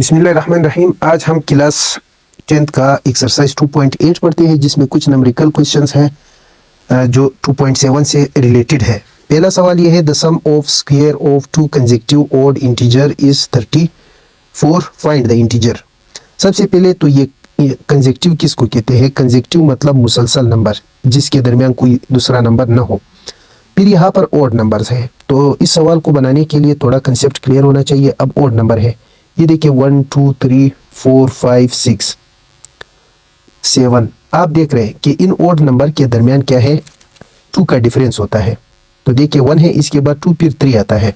बिस्मिल्लाहिर्रहमानिर्रहीम। आज हम क्लास 10th का एक्सरसाइज 2.8 पढ़ते हैं, जिसमें कुछ नंबरिकल क्वेश्चंस हैं जो 2.7 से रिलेटेड है। पहला सवाल यह है, the sum of square of two consecutive odd integer is 34, find the integer. सबसे पहले तो ये कंसेक्यूटिव किसको कहते हैं? कंसेक्यूटिव मतलब मुसलसल नंबर जिसके दरमियान कोई दूसरा नंबर न हो। फिर यहाँ पर ऑड नंबर्स है, तो इस सवाल को बनाने के लिए थोड़ा कंसेप्ट क्लियर होना चाहिए। अब ऑड नंबर है, ये देखिए 1 2 3 4 5 6 7। आप देख रहे हैं कि इन ऑड नंबर के दरमियान क्या है? 2 का डिफरेंस होता है। तो देखिए 1 है, इसके बाद 2 फिर 3 आता है।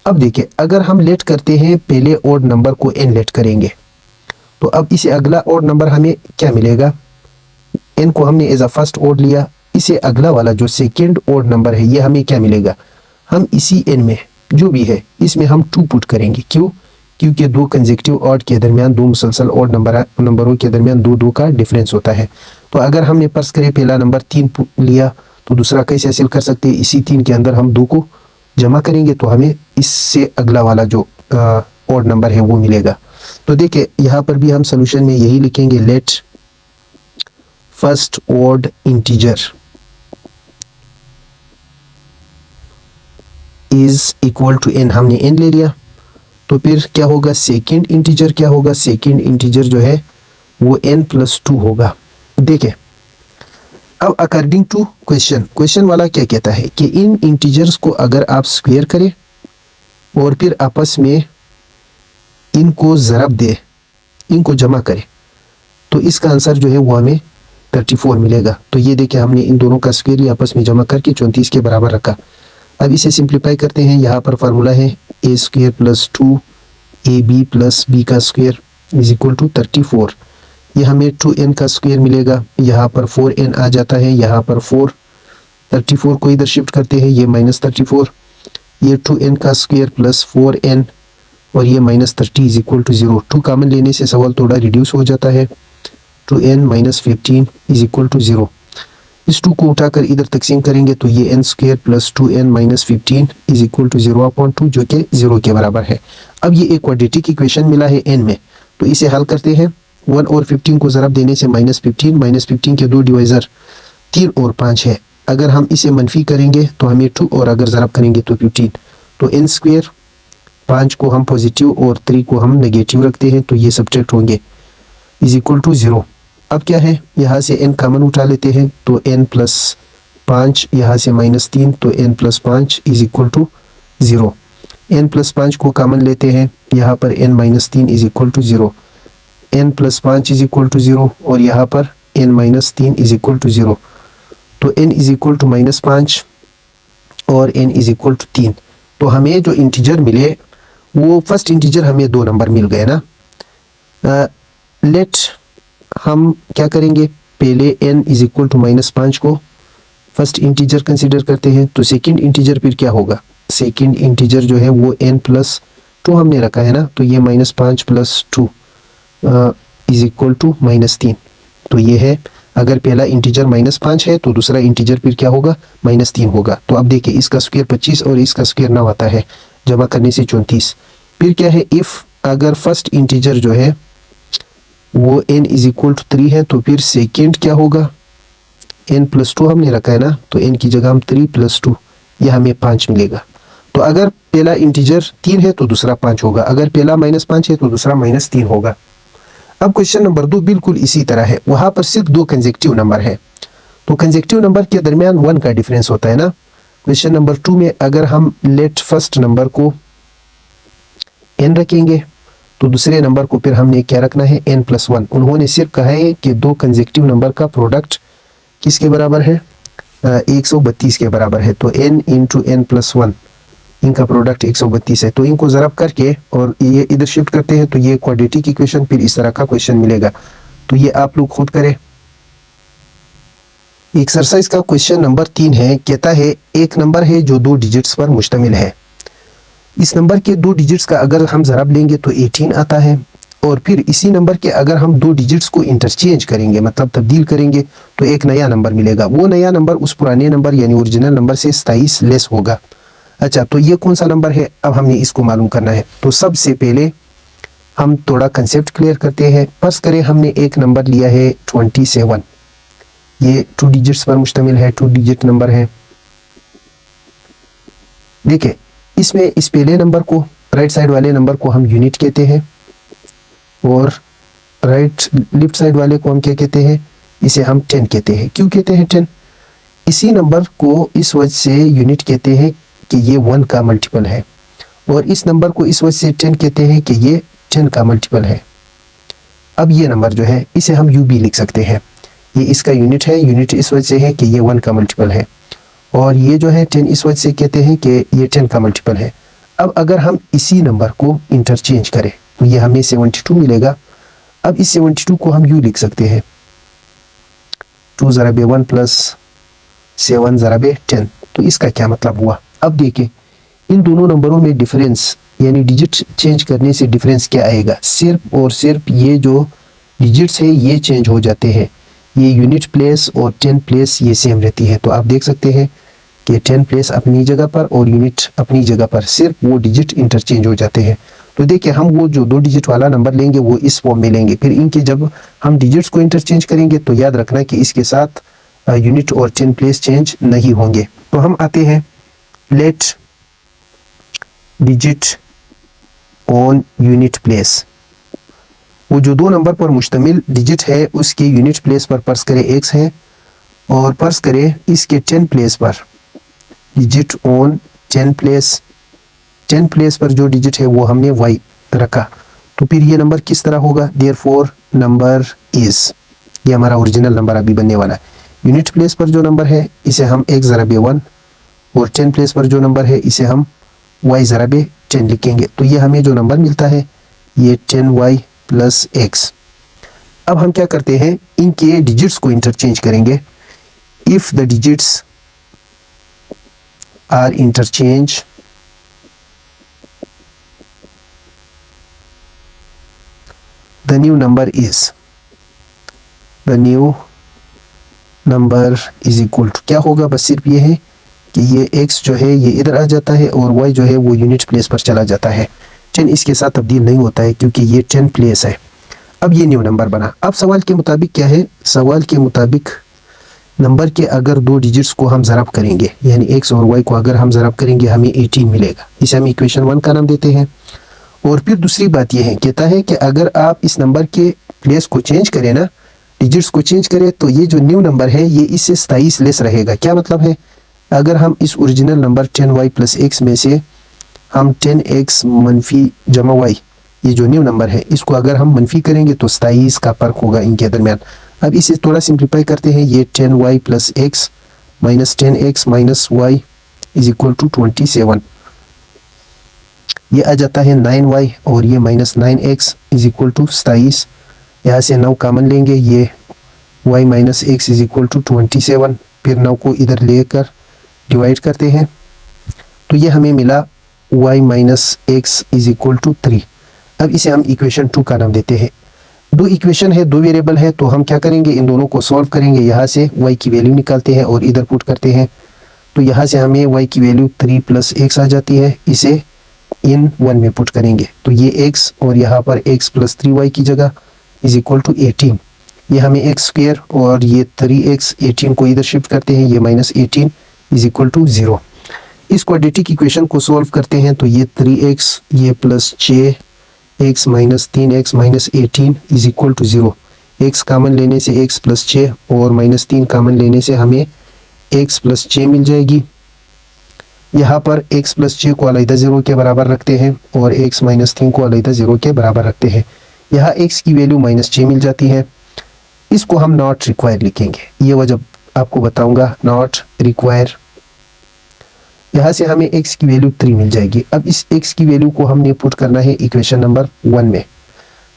अब देखिए अगर हम लेट करते हैं, पहले ऑड नंबर को n लेट करेंगे, तो अब इसे अगला ऑड नंबर हमें क्या मिलेगा? n को हमने एज अ फर्स्ट ऑड लिया, इसे अगला वाला जो सेकेंड ऑड नंबर है ये हमें क्या मिलेगा? हम इसी n में जो भी है इसमें हम 2 पुट करेंगे। क्यों? क्योंकि दो कंसेक्यूटिव ऑड के दरमियान, दो मुसलसल ऑड नंबरों के दरमियान 2 का डिफरेंस होता है। तो अगर हमने फर्ज करें पहला नंबर 3 लिया, तो दूसरा कैसे हासिल कर सकते हैं? इसी 3 के अंदर हम 2 को जमा करेंगे तो हमें इससे अगला वाला जो ऑड नंबर है वो मिलेगा। तो देखिए यहाँ पर भी हम सोल्यूशन में यही लिखेंगे, let first odd integer is equal to n। हमने n ले लिया, तो फिर क्या होगा? सेकेंड इंटीजर क्या होगा? सेकेंड इंटीजर जो है वो n+2 होगा। देखिए अब अकॉर्डिंग टू क्वेश्चन वाला क्या कहता है कि इन इंटीजर्स को अगर आप स्क्वायर करें और फिर आपस में इनको ज़रब दे, इनको जमा करें, तो इसका आंसर जो है वो हमें 34 मिलेगा। तो ये देखिए हमने इन दोनों का स्क्वायर आपस में जमा करके 34 के बराबर रखा। अब इसे सिंप्लीफाई करते हैं। यहाँ पर फार्मूला है a² + 2ab + b का स्क्वायर इज इक्वल टू 34। ये हमें 2n का स्क्वायर मिलेगा, यहाँ पर 4n आ जाता है, यहाँ पर 4, 34 को इधर शिफ्ट करते हैं, ये -34, ये 2n का स्क्वायर + 4n और ये -30 इज इक्वल टू 0। 2 कॉमन लेने से सवाल थोड़ा रिड्यूस हो जाता है। 2n - 15 is equal to 0। इस 2 को उठाकर इधर तकसीम करेंगे तो ये n² + 2n - 15 is equal to 0/2, जो कि 0 के बराबर है। अब ये एक क्वाड्रेटिक इक्वेशन मिला है n में, तो इसे हल करते हैं। 1 और 15 को ज़रब देने से -15 के 2 डिवाइज़र 3 और 5 है। अगर हम इसे मनफी करेंगे तो हमें 2, और अगर ज़रब करेंगे तो 15। तो n², 5 को हम पॉजिटिव और 3 को हम नेगेटिव रखते हैं, तो ये सब्ट्रैक्ट होंगे इज इक्वल टू 0। अब क्या है, यहाँ से n कॉमन उठा लेते हैं, तो n+5, यहाँ से -3, तो n+5 is equal to 0। n+5 को कॉमन लेते हैं, यहाँ पर n-3 is equal to 0, n+5 is equal to 0, और यहाँ पर n-3 इज इक्वल टू 0। तो n इज इक्वल टू -5 और n इज इक्वल टू 3। तो हमें जो इंटीजर मिले वो फर्स्ट इंटीजर हमें 2 नंबर मिल गए ना। लेट हम क्या करेंगे, पहले n इज इक्वल टू -5 को फर्स्ट इंटीजर कंसीडर करते हैं, तो सेकंड इंटीजर फिर क्या होगा? सेकंड इंटीजर जो है वो n+2 हमने रखा है ना, तो ये -5 + 2 इज इक्वल टू -3। तो ये है, अगर पहला इंटीजर -5 है तो दूसरा इंटीजर फिर क्या होगा? -3 होगा। तो अब देखिए इसका स्क्वायर 25 और इसका स्क्वायर 9 आता है, जमा करने से 34। फिर क्या है, इफ़ अगर फर्स्ट इंटीजर जो है वो n इज इक्वल टू 3 है, तो फिर सेकेंड क्या होगा? n+2 हमने रखा है ना, तो n की जगह हम 3 + 2, यह हमें 5 मिलेगा। तो अगर पहला इंटीजर 3 है तो दूसरा 5 होगा, अगर पहला -5 है तो दूसरा -3 होगा। अब क्वेश्चन नंबर 2 बिल्कुल इसी तरह है, वहाँ पर सिर्फ 2 कंसेक्यूटिव नंबर है, तो कंसेक्यूटिव नंबर के दरमियान 1 का डिफरेंस होता है ना। क्वेश्चन नंबर 2 में अगर हम लेट फर्स्ट नंबर को n रखेंगे, तो दूसरे नंबर को फिर हमने क्या रखना है? n+1। उन्होंने सिर्फ कहा है कि 2 कंसेक्यूटिव नंबर का प्रोडक्ट किसके बराबर है? 132 के बराबर है। तो n × n+1, इनका प्रोडक्ट 132 है। तो इनको ज़रब करके और ये इधर शिफ्ट करते हैं, तो ये क्वाड्रेटिक इक्वेशन फिर इस तरह का क्वेश्चन मिलेगा। तो ये आप लोग खुद करें। एक्सरसाइज का क्वेश्चन नंबर 3 है, कहता है एक नंबर है जो 2 डिजिट्स पर मुश्तमिल है। इस नंबर के 2 डिजिट्स का अगर हम ज़रब लेंगे तो 18 आता है, और फिर इसी नंबर के अगर हम 2 डिजिट्स को इंटरचेंज करेंगे, मतलब तब्दील करेंगे, तो एक नया नंबर मिलेगा। वो नया नंबर उस पुराने नंबर यानी ओरिजिनल नंबर से 27 लेस होगा। अच्छा, तो ये कौन सा नंबर है? अब हमने इसको मालूम करना है। तो सबसे पहले हम थोड़ा कंसेप्ट क्लियर करते हैं। फर्स्ट करें हमने एक नंबर लिया है 27, ये 2 डिजिट्स पर मुश्तमिल है, 2 डिजिट नंबर है। देखिए इसमें इस पहले नंबर को, राइट साइड वाले नंबर को हम यूनिट कहते हैं और लेफ्ट साइड वाले को हम क्या कहते हैं, इसे हम 10 कहते हैं। क्यों कहते हैं 10? इसी नंबर को इस वजह से यूनिट कहते हैं कि ये 1 का मल्टीपल है, और इस नंबर को इस वजह से 10 कहते हैं कि ये 10 का मल्टीपल है। अब ये नंबर जो है इसे हम यू भी लिख सकते हैं, ये इसका यूनिट है, यूनिट इस वजह से है कि ये 1 का मल्टीपल है, और ये जो है 10 इस वजह से कहते हैं कि ये 10 का मल्टीपल है। अब अगर हम इसी नंबर को इंटरचेंज करें तो ये हमें 72 मिलेगा। अब इस 72 को हम यूँ लिख सकते हैं 2 ज़राबे 1 प्लस 7 ज़राबे 10। तो इसका क्या मतलब हुआ? अब देखिए इन दोनों नंबरों में डिफरेंस, यानी डिजिट चेंज करने से डिफरेंस क्या आएगा? सिर्फ और सिर्फ ये जो डिजिट्स है ये चेंज हो जाते हैं, ये यूनिट प्लेस और 10 प्लेस ये सेम रहती है। तो आप देख सकते हैं कि 10 प्लेस अपनी जगह पर और यूनिट अपनी जगह पर, सिर्फ वो डिजिट इंटरचेंज हो जाते हैं। तो देखिए हम वो जो 2 डिजिट वाला नंबर लेंगे वो इस फॉर्म में लेंगे, फिर इनके जब हम डिजिट्स को इंटरचेंज करेंगे तो याद रखना कि इसके साथ यूनिट और 10 प्लेस चेंज नहीं होंगे। तो हम आते हैं let digit on unit place. वो जो 2 नंबर पर मुश्तमिल डिजिट है उसके यूनिट प्लेस पर फर्ज करें x है, और फर्ज करें इसके 10 प्लेस पर डिजिट ऑन 10 प्लेस, 10 प्लेस पर जो डिजिट है वो हमने y रखा। तो फिर ये नंबर किस तरह होगा? देयरफॉर नंबर इज, ये हमारा ओरिजिनल नंबर अभी बनने वाला है। यूनिट प्लेस पर जो नंबर है इसे हम x ज़राबे 1, और 10 प्लेस पर जो नंबर है इसे हम y ज़राबे 10 लिखेंगे। तो ये हमें जो नंबर मिलता है ये 10y प्लस x। अब हम क्या करते हैं, इनके डिजिट्स को इंटरचेंज करेंगे। If the digits are interchange the new number is equal to, क्या होगा? बस सिर्फ ये है कि ये x जो है ये इधर आ जाता है और y जो है वो यूनिट प्लेस पर चला जाता है। 10 इसके साथ तब्दील नहीं होता है क्योंकि ये 10 प्लेस है। अब ये न्यू नंबर बना। अब सवाल के मुताबिक क्या है? सवाल के मुताबिक नंबर के अगर 2 डिजिट्स को हम ज़रब करेंगे, यानी x और y को अगर हम ज़रब करेंगे हमें 18 मिलेगा। इसे हम इक्वेशन 1 का नाम देते हैं। और फिर दूसरी बात यह है, कहता है कि अगर आप इस नंबर के प्लेस को चेंज करें ना, डिजिट्स को चेंज करें, तो ये जो न्यू नंबर है ये इससे 27 लेस रहेगा। क्या मतलब है? अगर हम इस original number 10y plus x में से हम 10x मनफी जमा y, ये जो न्यू नंबर है इसको अगर हम मनफी करेंगे तो 27 का फ़र्क होगा इनके दरमियान। अब इसे थोड़ा सिंप्लीफाई करते हैं, ये 10y plus x minus 10x minus y is equal to 27, ये आ जाता है 9y, और ये minus 9x is equal to 27। यहाँ से 9 कॉमन लेंगे, ये y minus x is equal to 27, फिर 9 को इधर लेकर डिवाइड करते हैं तो ये हमें मिला y minus x is equal to 3। अब इसे हम इक्वेशन 2 का नाम देते हैं। 2 इक्वेशन है, 2 वेरिएबल है, तो हम क्या करेंगे, इन दोनों को सॉल्व करेंगे। यहाँ से y की वैल्यू निकालते हैं और इधर पुट करते हैं, तो यहाँ से हमें y की वैल्यू 3 प्लस x आ जाती है। इसे इन 1 में पुट करेंगे तो ये x, और यहाँ पर x प्लस 3y की जगह इज इक्वल टू 18। ये हमें x स्क्वायर और ये 3x, 18 को इधर शिफ्ट करते हैं, ये माइनस 18 इज इक्वल टू 0। इस क्वाड्रेटिक इक्वेशन को सॉल्व करते हैं तो ये 3x, ये plus 6x minus 3x minus 18 is equal to 0। x common लेने से x प्लस 6 और माइनस 3 कॉमन लेने से हमें x प्लस 6 मिल जाएगी। यहाँ पर x प्लस 6 को अलग 0 के बराबर रखते हैं और x माइनस 3 को अलग 0 के बराबर रखते हैं। यहाँ x की वैल्यू माइनस 6 मिल जाती है। इसको हम नॉट रिक्वायर लिखेंगे, ये वजह आपको बताऊंगा, नॉट रिक्वायर। यहाँ से हमें x की वैल्यू 3 मिल जाएगी। अब इस x की वैल्यू को हमने पुट करना है इक्वेशन नंबर 1 में।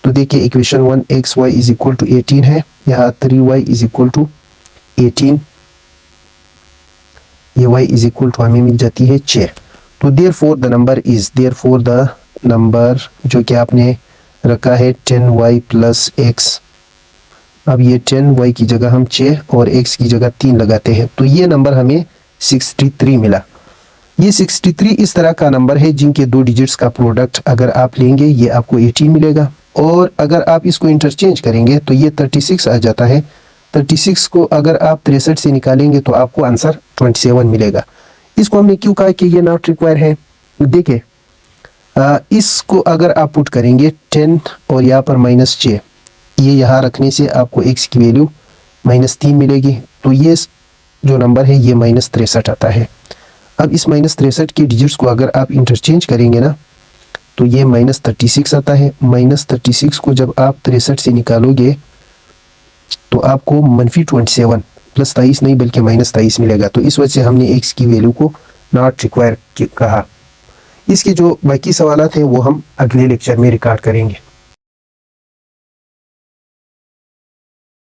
तो देखिए equation 1 xy is equal to 18 है, यहाँ 3y इज इक्वल टू 18, ये y इज इक्वल टू हमें मिल जाती है 6। तो देयरफॉर द नंबर जो कि आपने रखा है 10y प्लस x, अब ये 10y की जगह हम 6 और x की जगह 3 लगाते हैं तो ये नंबर हमें 63 मिला। ये 63 इस तरह का नंबर है जिनके 2 डिजिट्स का प्रोडक्ट अगर आप लेंगे ये आपको 18 मिलेगा। और अगर आप इसको इंटरचेंज करेंगे तो ये 36 आ जाता है। 36 को अगर आप 63 से निकालेंगे तो आपको आंसर 27 मिलेगा। इसको हमने क्यों कहा कि ये नॉट रिक्वायर है? देखिए इसको अगर आप पुट करेंगे 10 और यहाँ पर -j, ये यहाँ रखने से आपको x की वैल्यू -3 मिलेगी। तो ये जो नंबर है ये -63 आता है। अब इस -63 के डिजिट्स को अगर आप इंटरचेंज करेंगे ना तो ये -36 आता है। -36 को जब आप 63 से निकालोगे तो आपको -27 प्लस 23 नहीं बल्कि -23 मिलेगा। तो इस वजह से हमने x की वैल्यू को नॉट रिक्वायर कहा। इसके जो बाकी सवालात हैं वो हम अगले लेक्चर में रिकॉर्ड करेंगे।